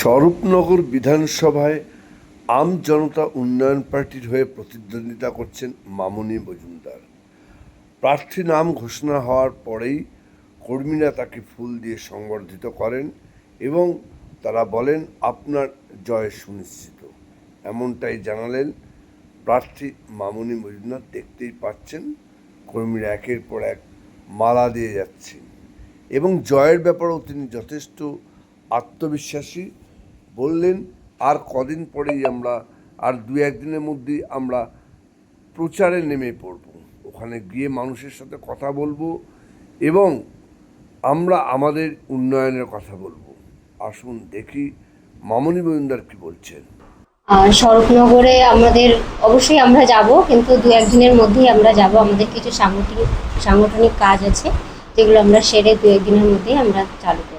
স্বরূপনগর বিধানসভায় আম জনতা উন্নয়ন পার্টির হয়ে প্রতিদ্বন্দ্বিতা করছেন মামুনি মজুমদার। প্রার্থী নাম ঘোষণা হওয়ার পরেই কর্মীরা তাকে ফুল দিয়ে সংবর্ধিত করেন এবং তারা বলেন, আপনার জয় সুনিশ্চিত। এমনটাই জানালেন প্রার্থী মামুনি মজুমদার। দেখতেই পাচ্ছেন কর্মীরা একের পর এক মালা দিয়ে যাচ্ছেন এবং জয়ের ব্যাপারেও তিনি যথেষ্ট আত্মবিশ্বাসী। বললেন, আর কদিন পরেই আমরা আর দু একদিনের মধ্যেই আমরা প্রচারে নেমে পড়ব, ওখানে গিয়ে মানুষের সাথে কথা বলবো এবং আমরা আমাদের উন্নয়নের কথা বলবো। আসুন দেখি মামুনি মজুমদার কি বলছেন। স্বরূপনগরে আমাদের অবশ্যই আমরা যাব, কিন্তু দু একদিনের মধ্যেই আমরা যাব। আমাদের কিছু সাংগঠনিক কাজ আছে যেগুলো আমরা সেরে দু একদিনের মধ্যেই আমরা চালু করব।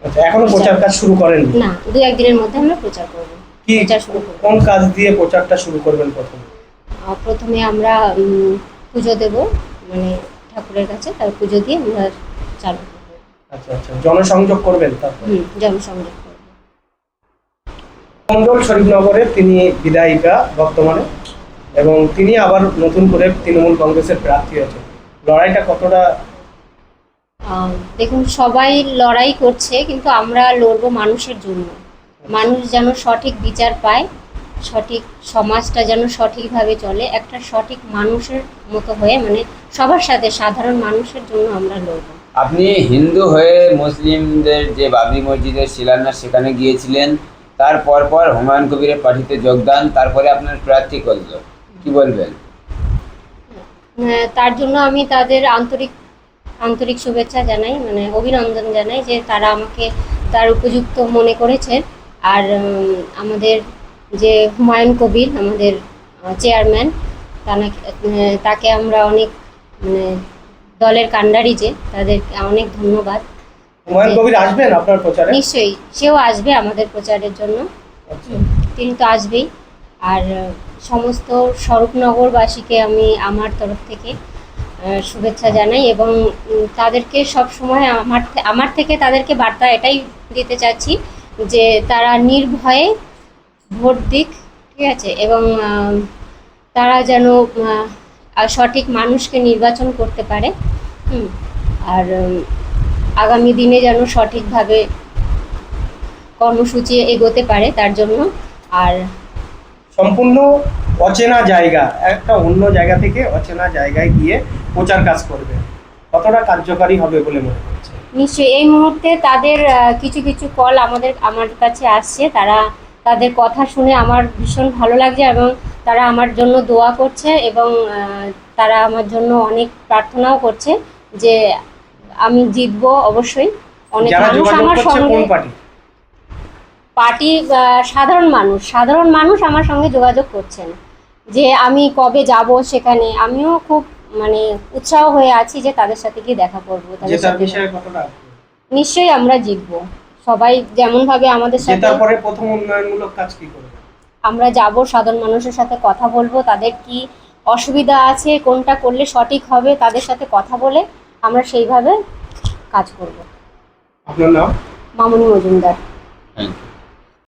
আচ্ছা, এখনো প্রচার কাজ শুরু করেন না? দু একদিনের মধ্যে আমরা প্রচার করব। প্রচার শুরু করব। কোন কাজ দিয়ে প্রচারটা শুরু করবেন? প্রথমে আমরা পুজো দেব, মানে ঠাকুরের কাছে, তার পুজো দিয়ে আমরা চালু করব। আচ্ছা আচ্ছা, জনসংযোগ করবেন? তারপর জনসংযোগ করব। মন্ডল শরীফনগরের তিনি বিধায়িকা বর্তমানে, এবং তিনি আবার নতুন করে তৃণমূল কংগ্রেসের প্রার্থী হয়েছেন। লড়াইটা কতটা? দেখুন, সবাই লড়াই করছে, কিন্তু আমরা লড়বো মানুষের জন্য। মানুষ যেন সঠিক বিচার পায়, সঠিক সমাজটা যেন সঠিকভাবে চলে, একটা সঠিক মানুষের মতো হয়ে, মানে সবার সাথে সাধারণ মানুষের জন্য আমরা লড়বো। আপনি হিন্দু হয়ে মুসলিমদের যে বাবরি মসজিদের শিলান্যাস সেখানে গিয়েছিলেন, তার পর হুমায়ুন কবিরের পার্টিতে যোগদান, তারপরে আপনার প্রার্থী করলো, কি বলবেন? তার জন্য আমি তাদের আন্তরিক শুভেচ্ছা জানাই, মানে অভিনন্দন জানাই যে তারা আমাকে তার উপযুক্ত মনে করেছে। আর আমাদের যে হুমায়ুন কবির, আমাদের চেয়ারম্যান, তাকে আমরা অনেক, মানে দলের কাণ্ডারি, যে তাদেরকে অনেক ধন্যবাদ। হুমায়ুন কবির আসবেন আপনার প্রচারে? নিশ্চয়ই, সেও আসবে আমাদের প্রচারের জন্য। তিনি তো আসবেই। আর সমস্ত স্বরূপনগরবাসীকে আমি আমার তরফ থেকে শুভেচ্ছা জানাই এবং তাদেরকে সব সময় আমার থেকে তাদেরকে বার্তা এটাই দিতে চাচ্ছি যে তারা নির্ভয়ে ভোট দিক, ঠিক আছে, এবং তারা যেন সঠিক মানুষকে নির্বাচন করতে পারে। আর আগামী দিনে যেন সঠিকভাবে কর্মসূচি এগোতে পারে, তার জন্য। আর সম্পূর্ণ অচেনা জায়গা, একটা অন্য জায়গা থেকে অচেনা জায়গায় গিয়ে প্রচার কাজ করবে, কতটা কার্যকারী হবে বলে মনে করছে? নিশ্চয়ই, এই মুহূর্তে তাদের কিছু কল আমার কাছে আসছে। তাদের কথা শুনে আমার ভীষণ ভালো লাগছে এবং তারা আমার জন্য দোয়া করছে এবং তারা আমার জন্য অনেক প্রার্থনাও করছে যে আমি জিতবো অবশ্যই। অনেক মানুষ আমার সঙ্গে, পার্টি সাধারণ মানুষ আমার সঙ্গে যোগাযোগ করছেন যে আমি কবে যাব সেখানে। আমিও খুব, মানে উৎসাহ হয়ে আছি যে তাদের সাথে গিয়ে দেখা করবো। নিশ্চয়ই আমরা জিতবো। সবাই যেমন ভাবে আমাদের সাথে, তারপরে প্রথম উন্নয়নমূলক কাজ কি করবে? আমরা যাব, সাধারণ মানুষের সাথে কথা বলবো, তাদের কি অসুবিধা আছে, কোনটা করলে সঠিক হবে, তাদের সাথে কথা বলে আমরা সেইভাবে কাজ করব। আপনার নাম? মামুনি মজুমদার। Thank you.